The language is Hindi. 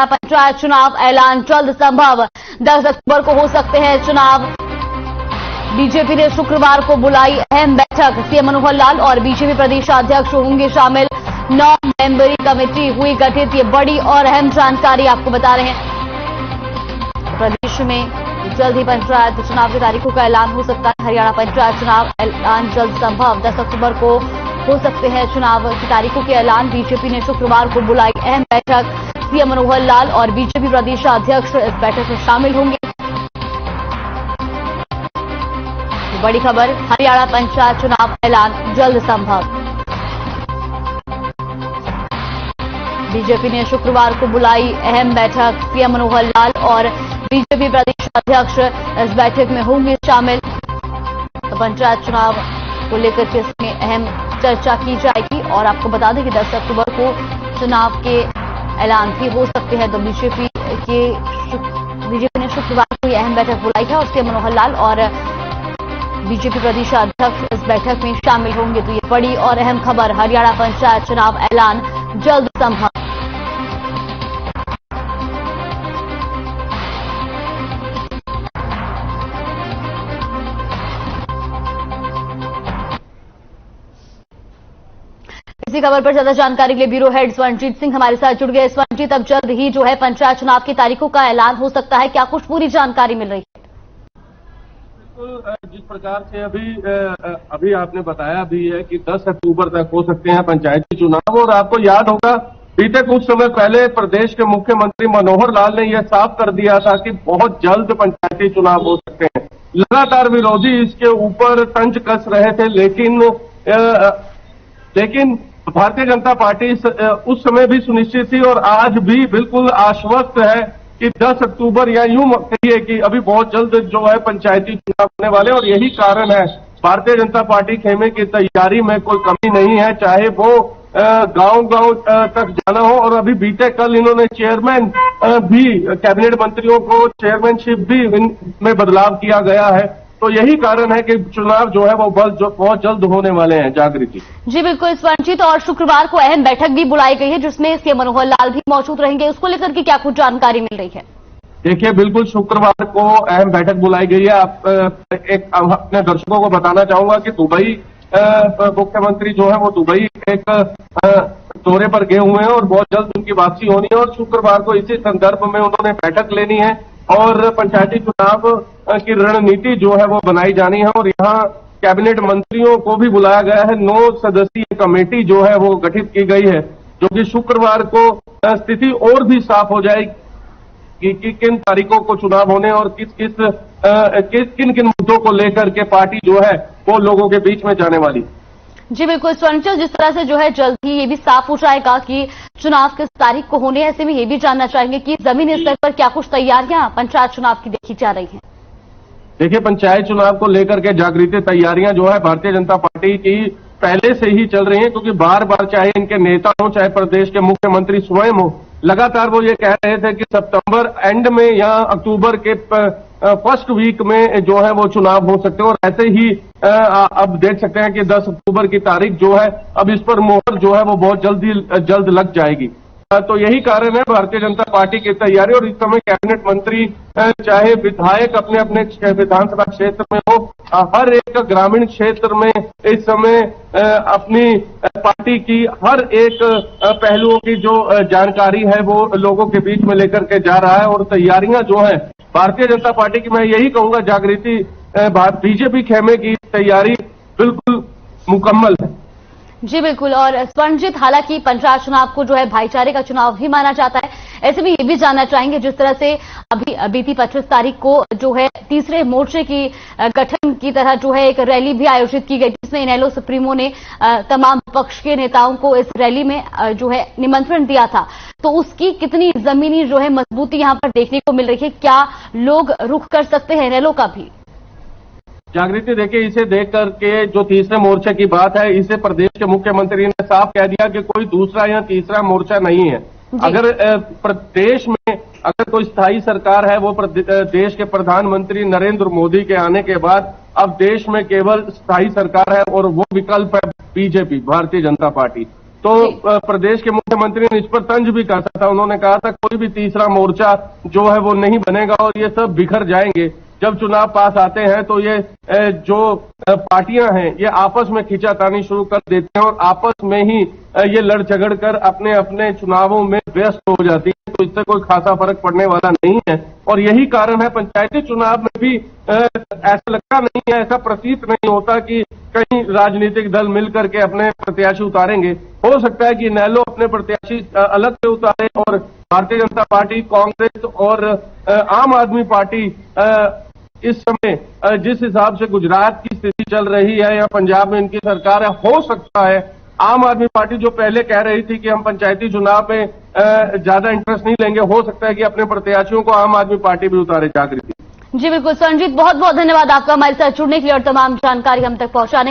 हरियाणा पंचायत चुनाव ऐलान जल्द संभव, 10 अक्टूबर को हो सकते हैं चुनाव। बीजेपी ने शुक्रवार को बुलाई अहम बैठक, सीएम मनोहर लाल और बीजेपी प्रदेशाध्यक्ष होंगे शामिल। 9 मेंबरी कमेटी हुई गठित। ये बड़ी और अहम जानकारी आपको बता रहे हैं। प्रदेश में जल्द ही पंचायत चुनाव की तारीखों का ऐलान हो सकता है। हरियाणा पंचायत चुनाव ऐलान जल्द संभव, 10 अक्टूबर को हो सकते हैं चुनाव की तारीखों के ऐलान। बीजेपी ने शुक्रवार को बुलाई अहम बैठक, सीएम मनोहर लाल और बीजेपी प्रदेशाध्यक्ष इस बैठक में शामिल होंगे। बड़ी खबर, हरियाणा पंचायत चुनाव ऐलान जल्द संभव। बीजेपी ने शुक्रवार को बुलाई अहम बैठक, सीएम मनोहर लाल और बीजेपी प्रदेशाध्यक्ष इस बैठक में होंगे शामिल। तो पंचायत चुनाव को लेकर के इसमें अहम चर्चा की जाएगी और आपको बता दें कि 10 अक्टूबर को चुनाव के ऐलान भी हो सकते हैं। तो बीजेपी ने शुक्रवार को यह अहम बैठक बुलाई है और सीएम मनोहर लाल और बीजेपी प्रदेशाध्यक्ष इस बैठक में शामिल होंगे। तो ये बड़ी और अहम खबर, हरियाणा पंचायत चुनाव ऐलान जल्द संभव। इसी खबर पर ज्यादा जानकारी के लिए ब्यूरो हेड स्वर्णजीत सिंह हमारे साथ जुड़ गए। स्वर्णजीत, अब जल्द ही जो है पंचायत चुनाव की तारीखों का ऐलान हो सकता है, क्या कुछ पूरी जानकारी मिल रही है? बिल्कुल, जिस प्रकार से अभी आपने बताया भी है कि 10 अक्टूबर तक हो सकते हैं पंचायती चुनाव। और आपको याद होगा बीते कुछ समय पहले प्रदेश के मुख्यमंत्री मनोहर लाल ने यह साफ कर दिया था कि बहुत जल्द पंचायती चुनाव हो सकते हैं। लगातार विरोधी इसके ऊपर तंज कस रहे थे, लेकिन भारतीय जनता पार्टी उस समय भी सुनिश्चित थी और आज भी बिल्कुल आश्वस्त है कि 10 अक्टूबर या यूं कहिए कि अभी बहुत जल्द जो है पंचायती चुनाव होने वाले। और यही कारण है भारतीय जनता पार्टी खेमे की तैयारी में कोई कमी नहीं है, चाहे वो गांव-गांव तक जाना हो। और अभी बीते कल इन्होंने चेयरमैन भी, कैबिनेट मंत्रियों को चेयरमैनशिप भी में बदलाव किया गया है। तो यही कारण है कि चुनाव जो है वो बहुत जल्द होने वाले हैं। जागृति जी बिल्कुल स्वर्णजीत, और शुक्रवार को अहम बैठक भी बुलाई गई है जिसमें सीएम मनोहर लाल भी मौजूद रहेंगे। उसको लेकर के क्या कुछ जानकारी मिल रही है? देखिए, बिल्कुल शुक्रवार को अहम बैठक बुलाई गई है। अपने दर्शकों को बताना चाहूंगा कि दुबई मुख्यमंत्री जो है वो दुबई एक दौरे पर गए हुए हैं और बहुत जल्द उनकी वापसी होनी है। और शुक्रवार को इसी संदर्भ में उन्होंने बैठक लेनी है और पंचायती चुनाव की रणनीति जो है वो बनाई जानी है। और यहाँ कैबिनेट मंत्रियों को भी बुलाया गया है। 9 सदस्यीय कमेटी जो है वो गठित की गई है, जो कि शुक्रवार को स्थिति और भी साफ हो जाएगी कि किन तारीखों को चुनाव होने और किन किन मुद्दों को लेकर के पार्टी जो है वो लोगों के बीच में जाने वाली। जी बिल्कुल स्वर्णजीत, जिस तरह से जो है जल्द ही ये भी साफ हो जाएगा कि चुनाव किस तारीख को होने, ऐसे में ये भी जानना चाहेंगे कि जमीनी स्तर पर क्या कुछ तैयारियां पंचायत चुनाव की देखी जा रही हैं? देखिए, पंचायत चुनाव को लेकर के जागृति तैयारियां जो है भारतीय जनता पार्टी की पहले से ही चल रही हैं, क्योंकि बार बार चाहे इनके नेता हो चाहे प्रदेश के मुख्यमंत्री स्वयं हो, लगातार वो ये कह रहे थे कि सितंबर एंड में या अक्टूबर के फर्स्ट वीक में जो है वो चुनाव हो सकते हैं। और ऐसे ही अब देख सकते हैं कि 10 अक्टूबर की तारीख जो है अब इस पर मोहर जो है वो बहुत जल्द लग जाएगी। तो यही कारण है भारतीय जनता पार्टी की तैयारी। और इस समय कैबिनेट मंत्री चाहे विधायक अपने अपने विधानसभा क्षेत्र में हो, हर एक ग्रामीण क्षेत्र में इस समय अपनी पार्टी की हर एक पहलुओं की जो जानकारी है वो लोगों के बीच में लेकर के जा रहा है। और तैयारियां जो है भारतीय जनता पार्टी की, मैं यही कहूंगा जागृति, बीजेपी खेमे की तैयारी बिल्कुल मुकम्मल है। जी बिल्कुल, और स्वर्णजीत, हालांकि पंचायत चुनाव को जो है भाईचारे का चुनाव भी माना जाता है, ऐसे में ये भी जानना चाहेंगे जिस तरह से अभी बीती 25 तारीख को जो है तीसरे मोर्चे की गठन की तरह जो है एक रैली भी आयोजित की गई, जिसमें इनेलो सुप्रीमो ने तमाम पक्ष के नेताओं को इस रैली में जो है निमंत्रण दिया था। तो उसकी कितनी जमीनी जो है मजबूती यहाँ पर देखने को मिल रही है? क्या लोग रुख कर सकते हैं इनेलो का भी? जागृति, देखिए, इसे देख करके जो तीसरे मोर्चे की बात है, इसे प्रदेश के मुख्यमंत्री ने साफ कह दिया कि कोई दूसरा या तीसरा मोर्चा नहीं है। अगर प्रदेश में अगर कोई स्थायी सरकार है, वो देश के प्रधानमंत्री नरेंद्र मोदी के आने के बाद अब देश में केवल स्थायी सरकार है और वो विकल्प है बीजेपी, भारतीय जनता पार्टी। तो प्रदेश के मुख्यमंत्री ने इस पर तंज भी कसा था। उन्होंने कहा था कोई भी तीसरा मोर्चा जो है वो नहीं बनेगा और ये सब बिखर जाएंगे। जब चुनाव पास आते हैं तो ये जो पार्टियां हैं ये आपस में खींचातानी शुरू कर देते हैं और आपस में ही ये लड़ झगड़ कर अपने अपने चुनावों में व्यस्त हो जाती है। तो इससे कोई खासा फर्क पड़ने वाला नहीं है और यही कारण है पंचायती चुनाव में भी ऐसा लगता नहीं है, ऐसा प्रतीत नहीं होता कि कई राजनीतिक दल मिलकर के अपने प्रत्याशी उतारेंगे। हो सकता है कि इनेलो अपने प्रत्याशी अलग से उतारे और भारतीय जनता पार्टी, कांग्रेस और आम आदमी पार्टी इस समय जिस हिसाब से गुजरात की स्थिति चल रही है या पंजाब में इनकी सरकार है, हो सकता है आम आदमी पार्टी जो पहले कह रही थी कि हम पंचायती चुनाव में ज्यादा इंटरेस्ट नहीं लेंगे, हो सकता है कि अपने प्रत्याशियों को आम आदमी पार्टी भी उतारे जागृति। जी बिल्कुल संजीत, बहुत बहुत धन्यवाद आपका हमारे साथ जुड़ने के लिए और तमाम जानकारी हम तक पहुंचाने